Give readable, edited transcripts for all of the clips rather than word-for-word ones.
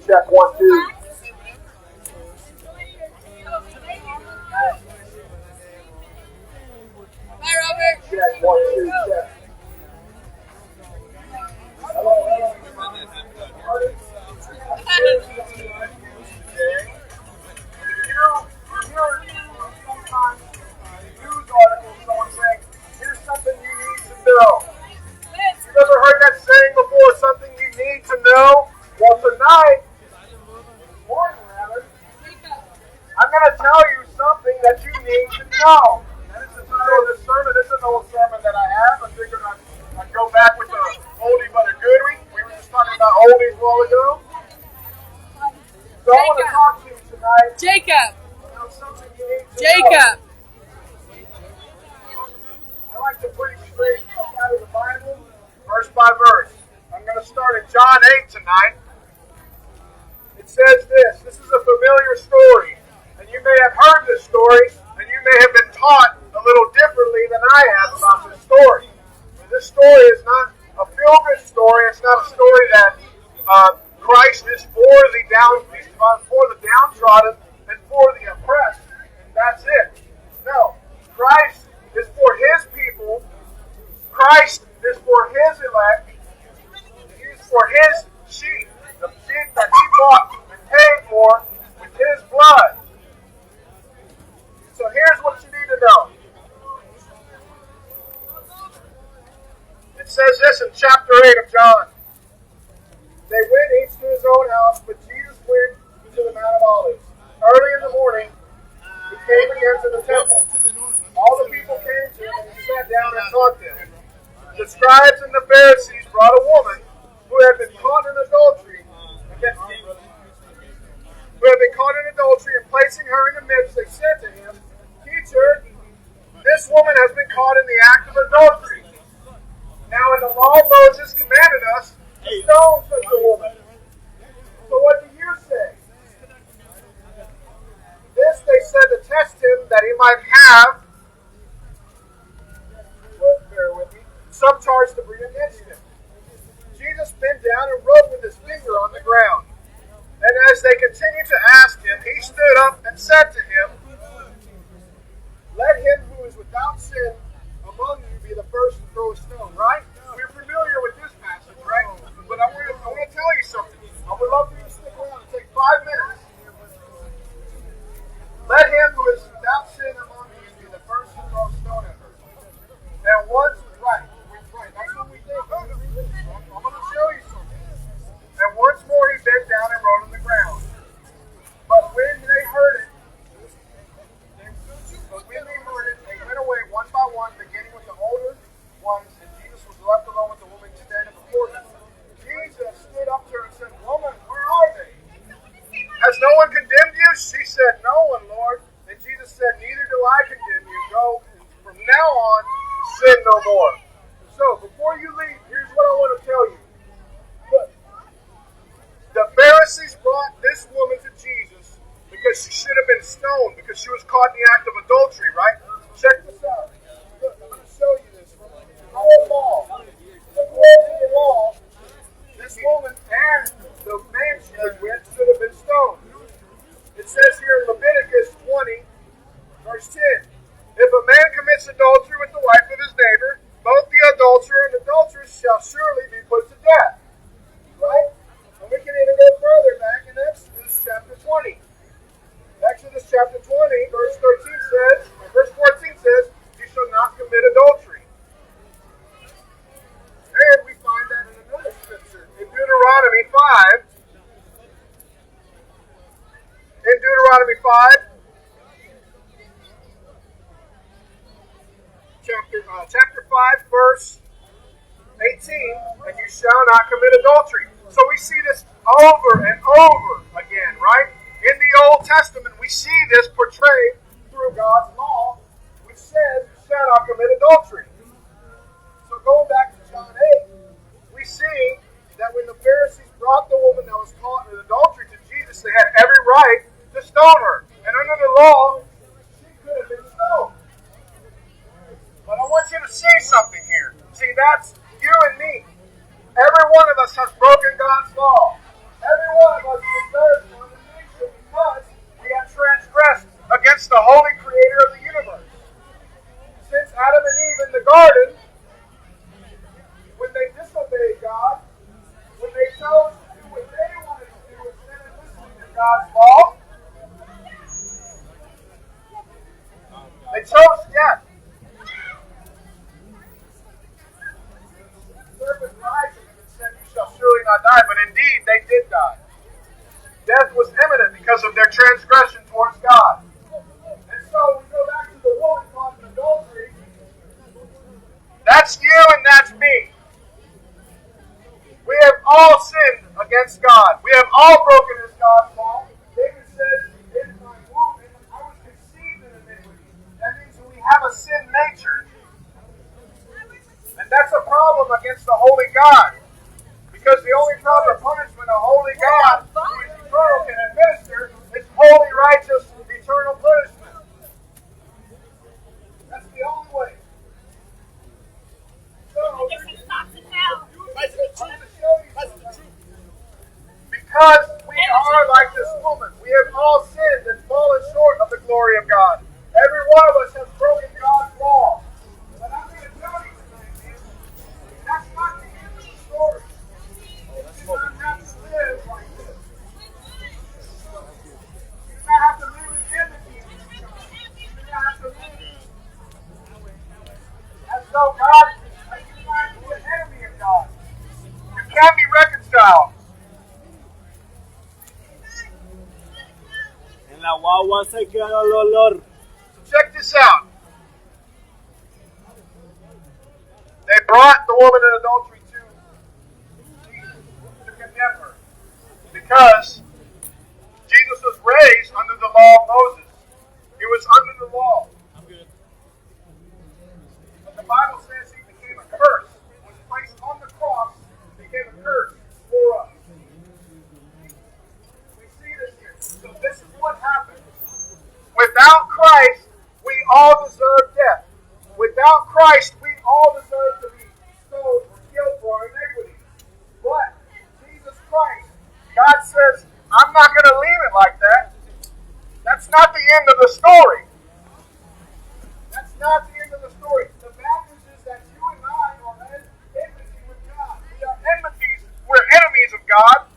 Check 1, 2. Hi, Robert. Check 1, 2. Check. Hello. Sometimes news articles, someone saying, here's something you need to know. You've ever heard that saying before, something you need to know? Well, tonight, I'm going to tell you something that you need to know. And this is the title of this sermon. This is an old sermon that I have. I figured I'd go back with the oldie but a goodie. We were just talking about oldies a while ago. So I want to talk to you tonight about something you need to know. I like to preach straight out of the Bible, verse by verse. I'm going to start in John 8 tonight. It says this. This is a familiar story. And you may have heard this story, and you may have been taught a little differently than I have about this story. And this story is not a feel-good story. It's not a story that Christ is for the downtrodden and for the oppressed, and that's it. No, Christ is for His people. Christ is for His elect. He's for His sheep, the sheep that He bought and paid for with His blood. So here's what you need to know. It says this in chapter 8 of John. They went each to his own house, but Jesus went to the Mount of Olives. Early in the morning, He came again to the temple. All the people came to Him, and He sat down and taught them. The scribes and the Pharisees brought a woman who had been caught in adultery, and placing her in the midst, they said to Him, Teacher, this woman has been caught in the act of adultery. Now in the law Moses commanded us to stone such a woman. So what do you say? This they said to test Him, that He might have, bear with me, some charge to bring against Him. Jesus bent down and wrote with His finger on the ground. And as they continued to ask Him, He stood up and said to him, Let him who is without sin among you be the first to throw a stone. Right? We're familiar with this passage, right? But I want to tell you something. I would love for you to stick around and take 5 minutes. Let him who is without sin among you be the first to throw a stone at her. And once, right, that's what we think. I'm going to show you something. And once more he bent down and wrote on the ground. But when they heard it, they went away one by one, beginning with the older ones, and Jesus was left alone with the woman standing before him. Jesus stood up to her and said, Woman, where are they? Has no one condemned you? She said, No one, Lord. And Jesus said, Neither do I condemn you. Go, from now on, sin no more. So, before you leave, here's what I want to tell you. Look, the Pharisees brought brought this woman to Jesus because she should have been stoned because she was caught in the act of adultery, right? Check this out. Look, I'm going to show you this. From the whole law, according to the law, this woman and the man she was with should have been stoned. It says here in Leviticus 20, verse 10, if a man commits adultery with the wife of his neighbor, both the adulterer and adulteress shall surely be put to death. Right? And we can even go further back in Exodus chapter 20. Exodus chapter 20, verse 13 says, or verse 14 says, you shall not commit adultery. And we find that in another scripture. In Deuteronomy 5, chapter 5, verse 18, and you shall not commit adultery. So we see this over and over again, right? In the Old Testament, we see this portrayed through God's law, which says you shall not commit adultery. So going back to John 8, we see that when the Pharisees brought the woman that was caught in adultery to Jesus, they had every right to stone her. And under the law, she could have been stoned. But I want you to see something here. See, that's you and me. Every one of us has broken God's law. Every one of us deserves condemnation because we have transgressed against the holy Creator of the universe. Since Adam and Eve in the garden, when they disobeyed God, when they chose to do what they wanted to do instead of listening to God's law, they chose death. The serpent lied to them and said, you shall surely not die, but indeed they did die. Death was imminent because of their transgression towards God. And so we go back to the woman caught in adultery. That's you and that's me. We have all sinned against God. We have all broken His God's law. David says, in my womb, I was conceived in iniquity. That means we have a sin nature. And that's a problem against the holy God. Because the only proper punishment a holy God who is eternal can administer is holy, righteous, eternal punishment. That's the only way. So, because we are like this woman, we have all sinned and fallen short of the glory of God. Every one of us has broken God's law. But I'm going to tell you tonight, man, that's not the end of the story. You do not have to live like this. You do not have to live in enmity with God. You do not have to live as though God, as you might be an enemy of God. You can't be reconciled. En la guagua se queda el olor. So check this out. They brought the woman in adultery to Jesus to condemn her because Jesus was raised under the law of Moses. He was under the law. I'm good. But the Bible says he became a curse. Was placed on the cross, became a curse for us. We see this here. So this is what happened. Without Christ, we all deserve death. Without Christ, we all deserve to be stoned or killed for our iniquity. But Jesus Christ, God says, I'm not going to leave it like that. That's not the end of the story. That's not the end of the story. The bad news is that you and I are in enmity with God. We are enmities. We're enemies of God.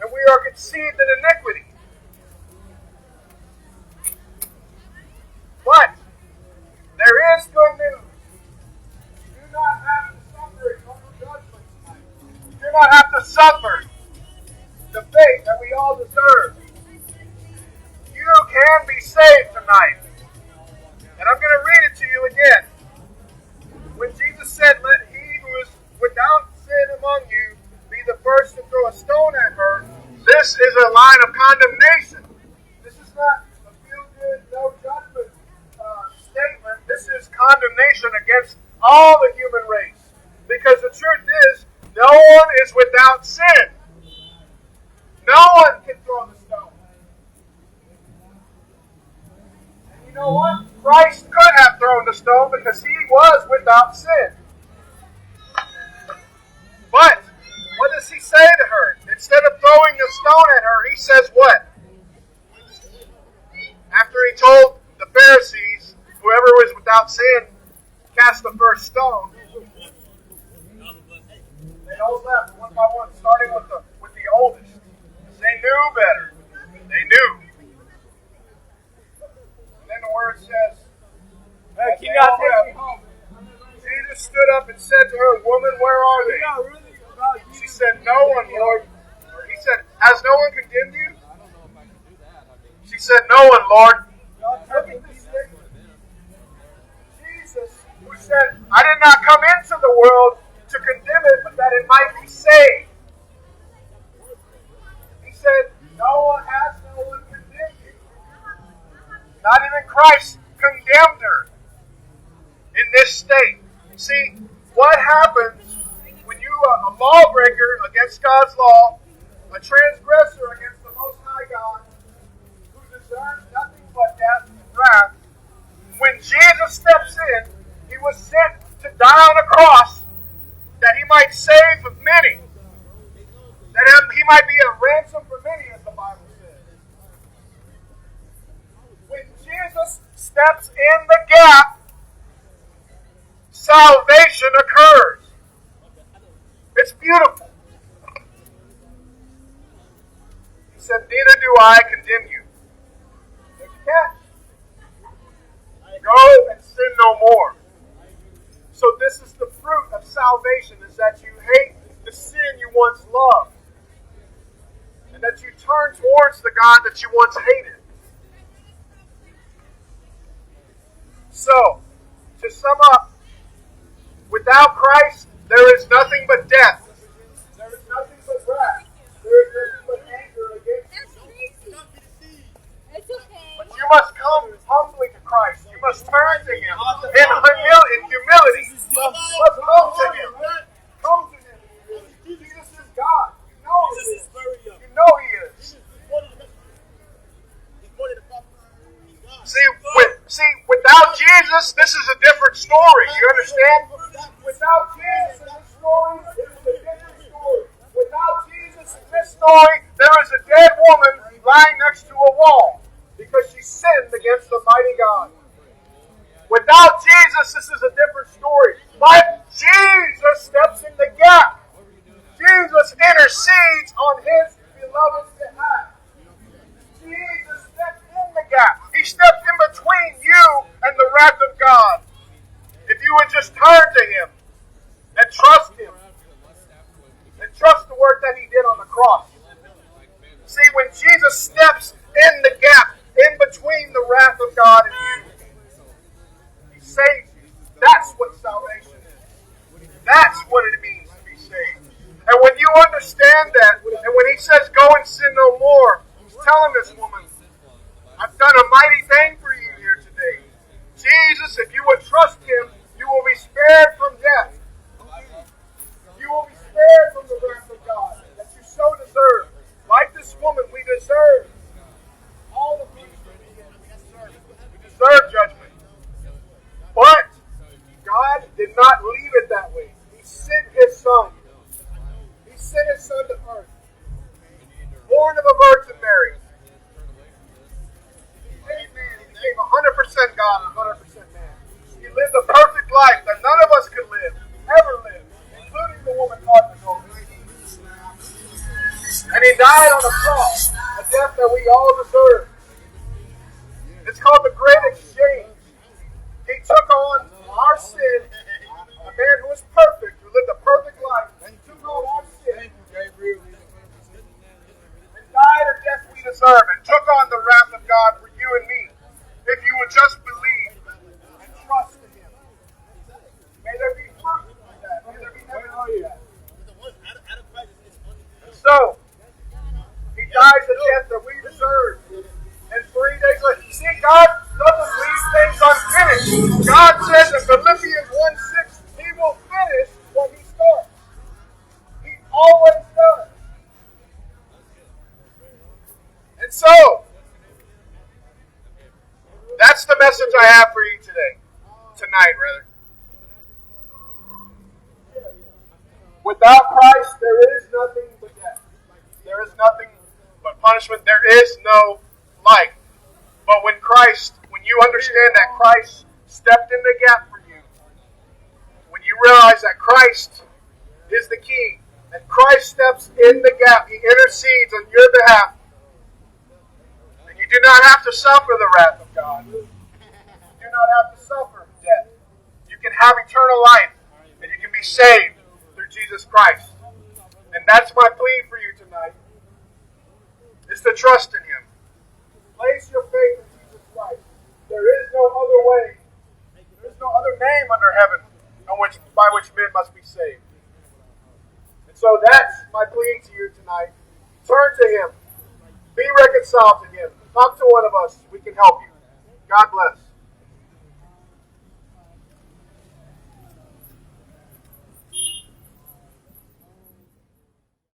And we are conceived in iniquity. But there is good news. You do not have to suffer eternal judgment tonight. You do not have to suffer the fate that we all deserve. You can be saved tonight. And I'm going to read it to you again. When Jesus said, let he who is without sin among you be the first to throw a stone at her, this is a line of condemnation. This is not a feel-good, no judgment statement. This is condemnation against all the human race. Because the truth is, no one is without sin. No one can throw the stone. And you know what? Christ could have thrown the stone because he was without sin. But what does he say to her? Instead of throwing the stone at her, he says what? After he told the Pharisees, whoever was without sin, cast the first stone. They all left one by one, starting with the oldest. They knew better. They knew. And then the word says, Hey, can you not take me home? Jesus stood up and said to her, "Woman, where are they?" She said, "No one, Lord." He said, "Has no one condemned you?" She said, "No one, Lord." Jesus, who said, "I did not come into the world to condemn it, but that it might be saved." He said, no one condemned you. Not even Christ condemned her in this state. See, what happens when you are a lawbreaker against God's law, a transgressor against the Most High God, who deserves nothing but death and wrath? When Jesus steps in, he was sent to die on a cross that he might save many, that he might be a ransom for many, as the Bible says. When Jesus steps in the gap, salvation occurs. It's beautiful. He said, "Neither do I condemn you." You can't. Go and sin no more. So this is the fruit of salvation, is that you hate the sin you once loved. And that you turn towards the God that you once hated. So, to sum up, without Christ, there is nothing but death. There is nothing but wrath. There is nothing but anger against you. It's okay. But you must come humbly to Christ. You must turn to Him in humility. You must come to Him. Come to Him. Jesus is God. You know He is. You know He is. See, without Jesus, this is a different story. You understand? Without Jesus in this story, this is a different story. Without Jesus in this story, there is a dead woman lying next to a wall because she sinned against the mighty God. Without Jesus, this is a different story. But Jesus steps in the gap. Jesus intercedes on His beloved's behalf. Jesus steps in the gap. He steps in between you and the wrath of God. If you would just turn to Him and trust Him and trust the work that He did on the cross. See, when Jesus steps in the gap, in between the wrath of God and you, He saves you. That's what salvation is. That's what it means to be saved. And when you understand that, and when He says, "Go and sin no more," He's telling this woman, "I've done a mighty thing for you here today." Jesus, if you would trust Him, you will be spared from death. You will be spared from the wrath of God that you so deserve. Like this woman, we deserve all the punishment we deserve. We deserve judgment. But God did not leave it that way. He sent His Son. He sent His Son to earth. Born of a Virgin Mary. Amen. He became 100% God and 100% man. He lived a perfect life that none of us could live, ever live, including the woman caught in adultery. And He died on the cross, a death that we all deserve. It's called the Great Exchange. He took on our sin, a man who was perfect, who lived a perfect life, and took on our sin, and died a death we deserve, and took on the wrath of God for you and me. If you would just believe and trust in Him. May there be fruit in that. May there be evidence in that. And so, He dies a death that we deserve. And 3 days later, see, God doesn't leave things unfinished. God says in Philippians 1:6, He will finish what He starts. He always does. tonight, rather. Without Christ, there is nothing but death. There is nothing but punishment. There is no life. But when you understand that Christ stepped in the gap for you, when you realize that Christ is the key, and Christ steps in the gap, He intercedes on your behalf, and you do not have to suffer the wrath of God. You do not have to suffer death. You can have eternal life, and you can be saved through Jesus Christ. And that's my plea for you tonight, is to trust in Him. Place your faith in Jesus Christ. There is no other way. There is no other name under heaven by which men must be saved. And so that's my plea to you tonight. Turn to Him. Be reconciled to Him. Talk to one of us. We can help you. God bless.